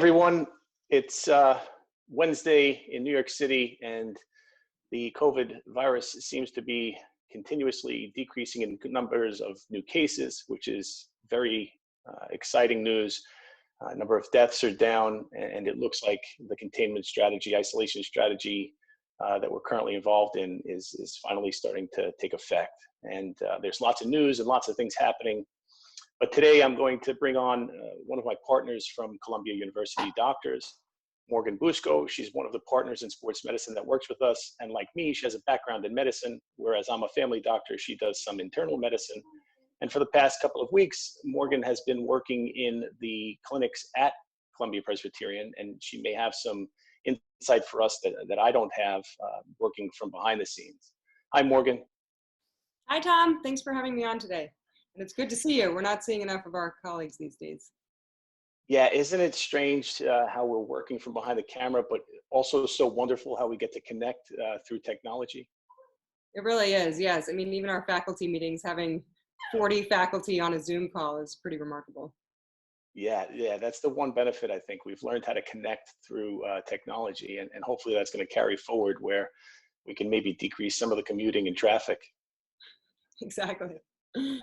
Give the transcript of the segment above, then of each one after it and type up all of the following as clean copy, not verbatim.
everyone. It's Wednesday in New York City, and the COVID virus seems to be continuously decreasing in numbers of new cases, which is very exciting news. A number of deaths are down, and it looks like the containment strategy, isolation strategy that we're currently involved in is finally starting to take effect. And there's lots of news and lots of things happening. But today I'm going to bring on one of my partners from Columbia University Doctors, Morgan Busko. She's one of the partners in sports medicine that works with us. And like me, she has a background in medicine, whereas I'm a family doctor. She does some internal medicine. And for the past couple of weeks, Morgan has been working in the clinics at Columbia Presbyterian, and she may have some insight for us that I don't have working from behind the scenes. Hi, Morgan. Hi, Tom. Thanks for having me on today. And it's good to see you. We're not seeing enough of our colleagues these days. Yeah, isn't it strange how we're working from behind the camera, but also so wonderful how we get to connect through technology? It really is, yes. I mean, even our faculty meetings, having 40 faculty on a Zoom call is pretty remarkable. Yeah, that's the one benefit I think. We've learned how to connect through technology, and hopefully that's going to carry forward where we can maybe decrease some of the commuting and traffic. Exactly.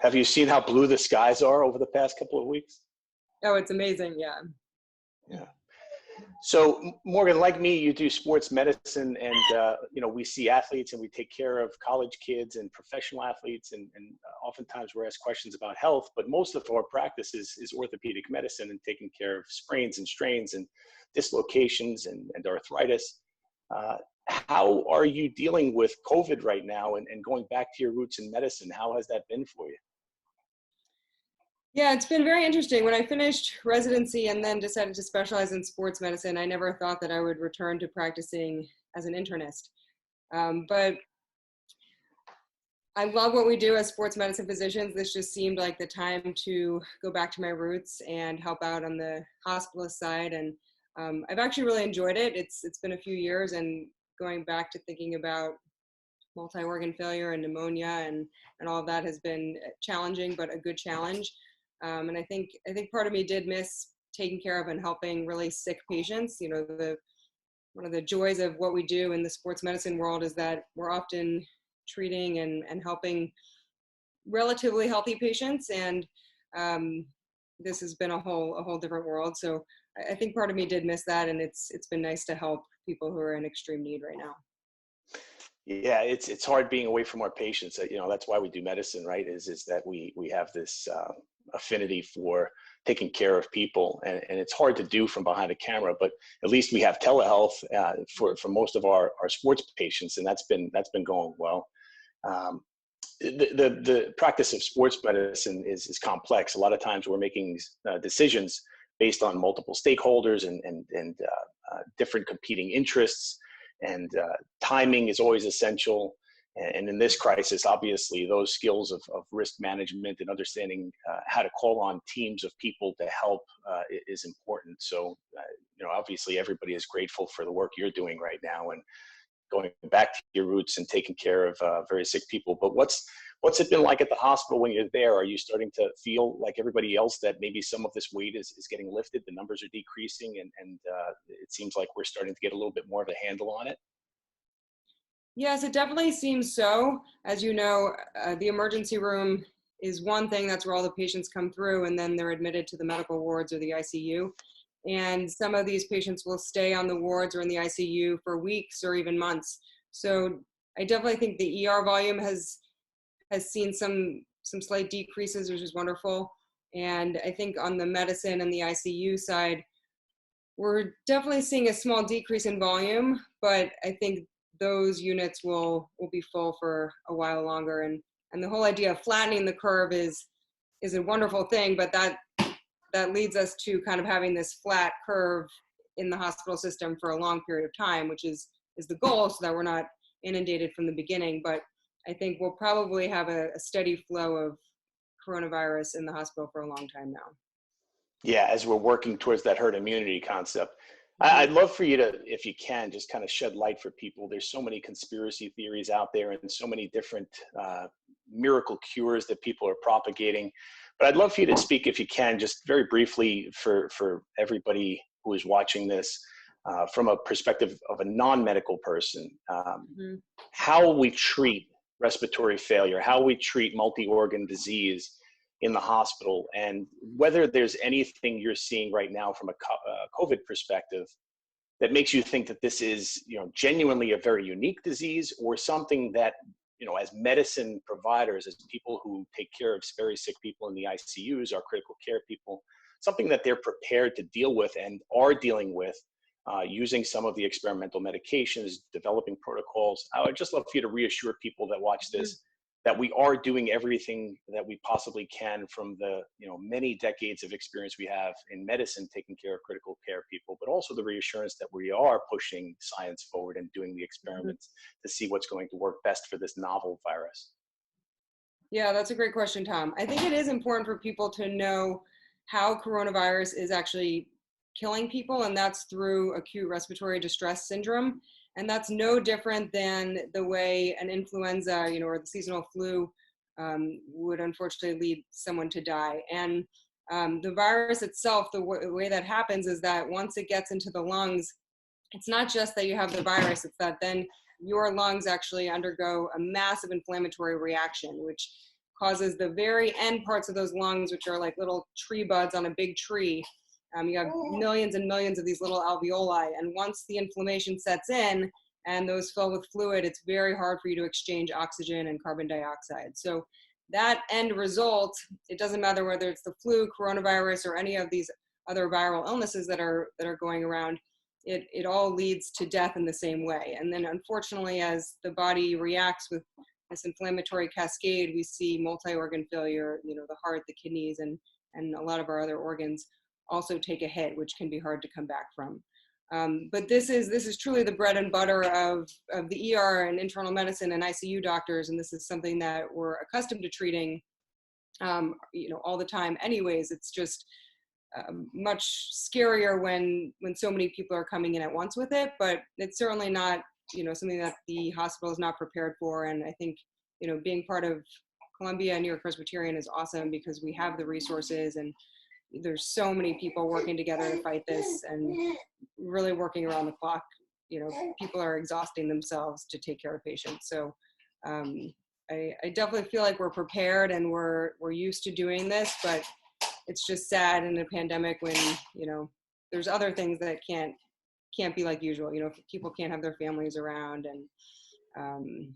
Have you seen how blue the skies are over the past couple of weeks? Oh, it's amazing, yeah. Yeah. So Morgan, like me, you do sports medicine, and we see athletes and we take care of college kids and professional athletes, and oftentimes we're asked questions about health, but most of our practice is orthopedic medicine and taking care of sprains and strains and dislocations and arthritis. How are you dealing with COVID right now and going back to your roots in medicine? How has that been for you? Yeah, it's been very interesting. When I finished residency and then decided to specialize in sports medicine, I never thought that I would return to practicing as an internist. But I love what we do as sports medicine physicians. This just seemed like the time to go back to my roots and help out on the hospitalist side. And I've actually really enjoyed it. It's been a few years, and going back to thinking about multi-organ failure and pneumonia and all of that has been challenging, but a good challenge. And I think part of me did miss taking care of and helping really sick patients. You know, one of the joys of what we do in the sports medicine world is that we're often treating and helping relatively healthy patients, and this has been a whole different world. So I think part of me did miss that, and it's been nice to help people who are in extreme need right now. Yeah, it's hard being away from our patients. That's why we do medicine, right? Is that we have this affinity for taking care of people, and it's hard to do from behind a camera, but at least we have telehealth for most of our sports patients, and that's been going well. The practice of sports medicine is complex. A lot of times we're making decisions based on multiple stakeholders and different competing interests, and timing is always essential. And in this crisis, obviously, those skills of risk management and understanding how to call on teams of people to help is important. So, obviously, everybody is grateful for the work you're doing right now and going back to your roots and taking care of very sick people. But what's it been like at the hospital when you're there? Are you starting to feel like everybody else that maybe some of this weight is getting lifted, the numbers are decreasing, and it seems like we're starting to get a little bit more of a handle on it? Yes, it definitely seems so. As you know, the emergency room is one thing. That's where all the patients come through, and then they're admitted to the medical wards or the ICU. And some of these patients will stay on the wards or in the ICU for weeks or even months. So I definitely think the ER volume has seen some slight decreases, which is wonderful. And I think on the medicine and the ICU side, we're definitely seeing a small decrease in volume, but I think those units will be full for a while longer. And the whole idea of flattening the curve is a wonderful thing, but that leads us to kind of having this flat curve in the hospital system for a long period of time, which is the goal, so that we're not inundated from the beginning. But I think we'll probably have a steady flow of coronavirus in the hospital for a long time now. Yeah, as we're working towards that herd immunity concept. I'd love for you to, if you can, just kind of shed light for people. There's so many conspiracy theories out there and so many different miracle cures that people are propagating. But I'd love for you to speak, if you can, just very briefly for everybody who is watching this from a perspective of a non-medical person, how we treat respiratory failure, how we treat multi-organ disease in the hospital, and whether there's anything you're seeing right now from a COVID perspective that makes you think that this is, genuinely a very unique disease, or something that, as medicine providers, as people who take care of very sick people in the ICUs, our critical care people, something that they're prepared to deal with and are dealing with, using some of the experimental medications, developing protocols. I would just love for you to reassure people that watch this that we are doing everything that we possibly can from the many decades of experience we have in medicine taking care of critical care people, but also the reassurance that we are pushing science forward and doing the experiments to see what's going to work best for this novel virus. Yeah, that's a great question, Tom. I think it is important for people to know how coronavirus is actually killing people, and that's through acute respiratory distress syndrome. And that's no different than the way an influenza, or the seasonal flu would unfortunately lead someone to die. And the virus itself, the way that happens is that once it gets into the lungs, it's not just that you have the virus, it's that then your lungs actually undergo a massive inflammatory reaction, which causes the very end parts of those lungs, which are like little tree buds on a big tree. You have millions and millions of these little alveoli, and once the inflammation sets in and those fill with fluid, it's very hard for you to exchange oxygen and carbon dioxide. So that end result, it doesn't matter whether it's the flu, coronavirus, or any of these other viral illnesses that are going around, it all leads to death in the same way. And then unfortunately, as the body reacts with this inflammatory cascade, we see multi-organ failure, the heart, the kidneys, and a lot of our other organs also take a hit, which can be hard to come back from. But this is truly the bread and butter of the ER and internal medicine and ICU doctors, and this is something that we're accustomed to treating, all the time. Anyways, it's just much scarier when so many people are coming in at once with it. But it's certainly not, something that the hospital is not prepared for. And I think, being part of Columbia New York Presbyterian is awesome because we have the resources, and there's so many people working together to fight this and really working around the clock. People are exhausting themselves to take care of patients. So I definitely feel like we're prepared and we're used to doing this, but it's just sad in a pandemic when, there's other things that can't be like usual. People can't have their families around, and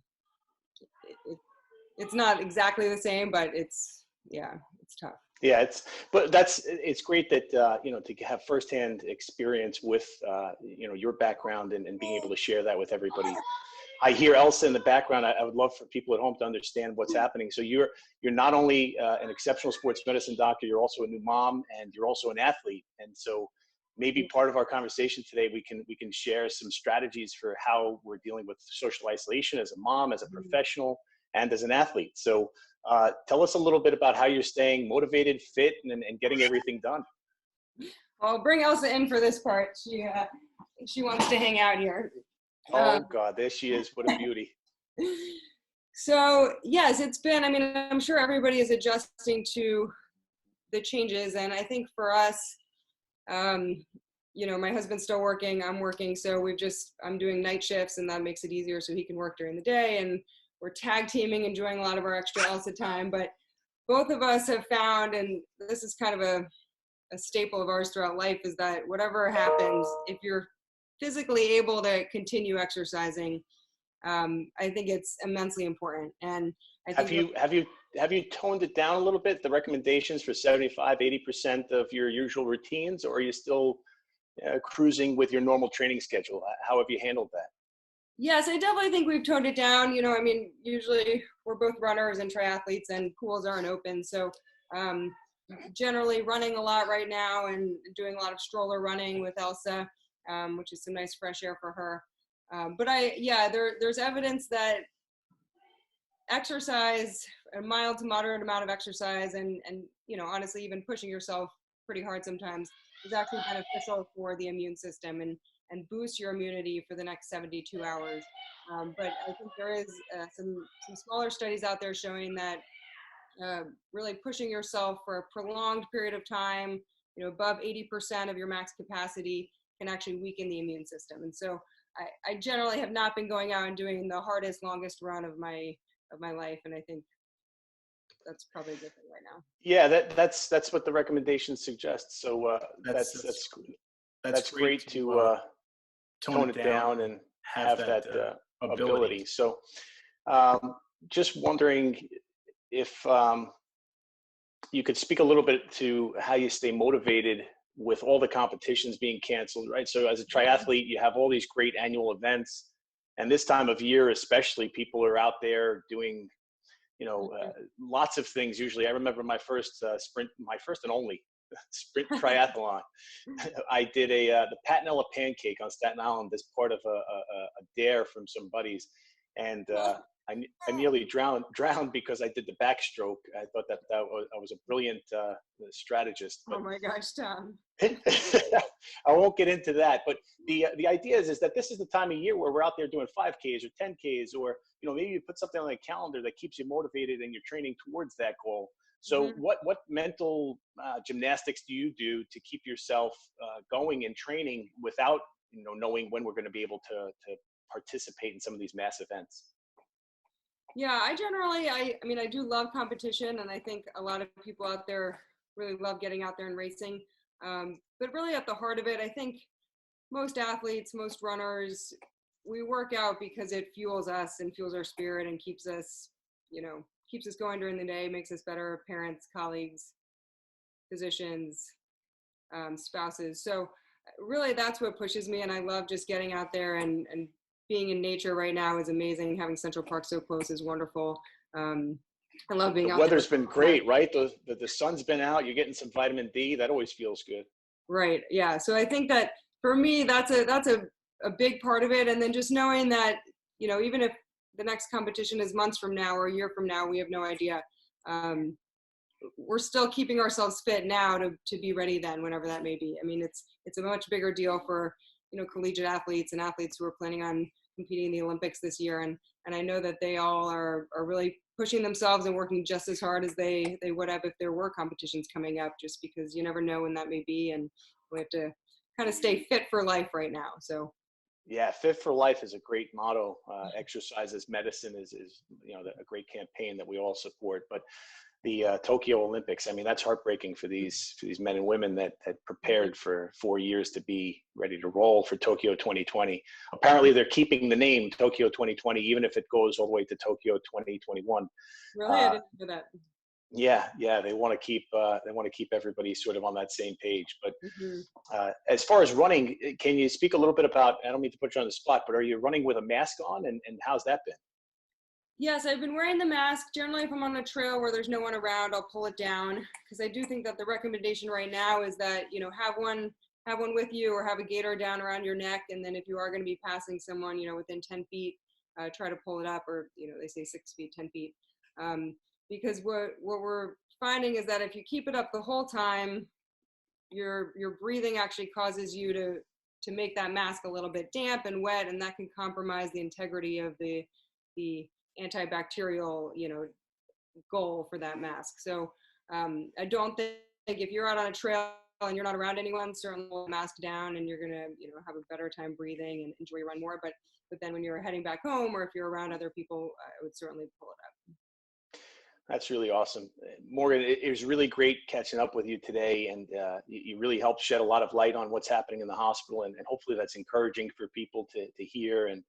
it's not exactly the same, but it's tough. Yeah, it's great that to have firsthand experience with your background and being able to share that with everybody. I hear Elsa in the background. I would love for people at home to understand what's happening. So you're not only an exceptional sports medicine doctor, you're also a new mom, and you're also an athlete. And so maybe part of our conversation today, we can share some strategies for how we're dealing with social isolation as a mom, as a professional, and as an athlete. So tell us a little bit about how you're staying motivated, fit, and getting everything done. Well, I'll bring Elsa in for this part. She wants to hang out here. Oh God, there she is. What a beauty. So yes, it's been, I'm sure everybody is adjusting to the changes. And I think for us, my husband's still working, I'm working. So I'm doing night shifts, and that makes it easier so he can work during the day. And we're tag teaming, enjoying a lot of our extra Elsa time. But both of us have found, and this is kind of a staple of ours throughout life, is that whatever happens, if you're physically able to continue exercising, I think it's immensely important. And I think have you toned it down a little bit, the recommendations for 75-80% of your usual routines, or are you still cruising with your normal training schedule? How have you handled that? Yes, I definitely think we've toned it down. Usually we're both runners and triathletes, and pools aren't open. So generally running a lot right now and doing a lot of stroller running with Elsa, which is some nice fresh air for her. But there's evidence that exercise, a mild to moderate amount of exercise, and honestly, even pushing yourself pretty hard sometimes is actually beneficial for the immune system and boost your immunity for the next 72 hours. But I think there is some smaller studies out there showing that really pushing yourself for a prolonged period of time, above 80% of your max capacity can actually weaken the immune system. And so I generally have not been going out and doing the hardest, longest run of my life. And I think that's probably a good thing right now. Yeah, that's what the recommendation suggests. So that's great to tone it down and have that ability. So just wondering if you could speak a little bit to how you stay motivated with all the competitions being canceled, right? So as a triathlete, you have all these great annual events, and this time of year especially, people are out there doing lots of things. Usually, I remember my first sprint, my first and only sprint triathlon. I did the Patanella pancake on Staten Island as part of a dare from some buddies, and I nearly drowned because I did the backstroke. I thought that I was a brilliant strategist. But oh my gosh, Tom. I won't get into that. But the idea is that this is the time of year where we're out there doing 5Ks or 10Ks, or maybe you put something on the calendar that keeps you motivated and you're training towards that goal. So what mental gymnastics do you do to keep yourself going and training without knowing when we're going to be able to participate in some of these mass events? Yeah, I do love competition, and I think a lot of people out there really love getting out there and racing. But really at the heart of it, I think most athletes, most runners, we work out because it fuels us and fuels our spirit and keeps us going during the day, makes us better parents, colleagues, physicians, spouses. So really that's what pushes me, and I love just getting out there and being in nature right now is amazing. Having Central Park so close is wonderful. I love being out there. The weather's been great, right? The sun's been out. You're getting some vitamin D. That always feels good. Right. Yeah. So I think that for me, that's a big part of it. And then just knowing that, even if the next competition is months from now or a year from now, we have no idea. We're still keeping ourselves fit now to be ready then, whenever that may be. I mean, it's a much bigger deal for, collegiate athletes and athletes who are planning on competing in the Olympics this year. And I know that they all are really pushing themselves and working just as hard as they would have if there were competitions coming up, just because you never know when that may be. And we have to kind of stay fit for life right now. So. Yeah, Fit for Life is a great motto. Exercise as medicine is a great campaign that we all support. But the Tokyo Olympics, I mean, that's heartbreaking for these men and women that had prepared for 4 years to be ready to roll for Tokyo 2020. Apparently, they're keeping the name Tokyo 2020, even if it goes all the way to Tokyo 2021. Really, I didn't know that. Yeah, they want to keep everybody sort of on that same page. But as far as running, can you speak a little bit about? I don't mean to put you on the spot, but are you running with a mask on, and how's that been? Yes, I've been wearing the mask. Generally, if I'm on a trail where there's no one around, I'll pull it down, because I do think that the recommendation right now is that have one with you, or have a gaiter down around your neck, and then if you are going to be passing someone within 10 feet, try to pull it up, or they say 6 feet, 10 feet. Because what we're finding is that if you keep it up the whole time, your breathing actually causes you to make that mask a little bit damp and wet, and that can compromise the integrity of the antibacterial goal for that mask. So I don't think if you're out on a trail and you're not around anyone, certainly we'll mask down and you're gonna have a better time breathing and enjoy your run more. But then when you're heading back home, or if you're around other people, I would certainly pull it up. That's really awesome. Morgan, it was really great catching up with you today, and you really helped shed a lot of light on what's happening in the hospital, and hopefully that's encouraging for people to hear, and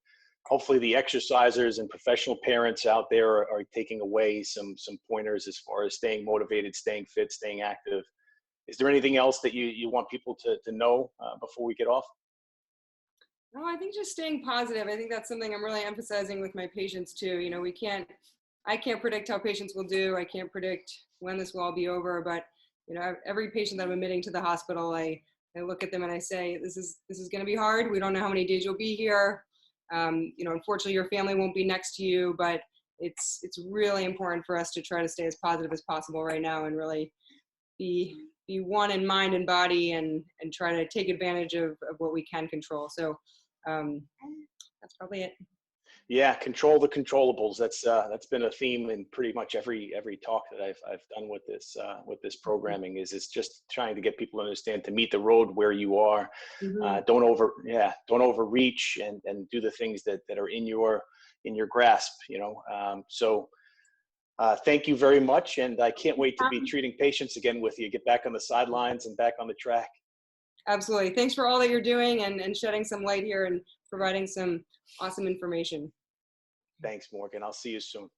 hopefully the exercisers and professional parents out there are taking away some pointers as far as staying motivated, staying fit, staying active. Is there anything else that you want people to know before we get off? No, I think just staying positive. I think that's something I'm really emphasizing with my patients too. I can't predict how patients will do. I can't predict when this will all be over, but every patient that I'm admitting to the hospital, I look at them and I say, this is going to be hard. We don't know how many days you'll be here. Unfortunately your family won't be next to you, but it's really important for us to try to stay as positive as possible right now, and really be one in mind and body, and try to take advantage of what we can control. So that's probably it. Yeah, control the controllables. That's been a theme in pretty much every talk that I've done with this programming. Is it's just trying to get people to understand to meet the road where you are. Mhm. Don't overreach, and do the things that are in your grasp. Thank you very much, and I can't wait to be treating patients again with you. Get back on the sidelines and back on the track. Absolutely. Thanks for all that you're doing and shedding some light here and providing some awesome information. Thanks, Morgan. I'll see you soon.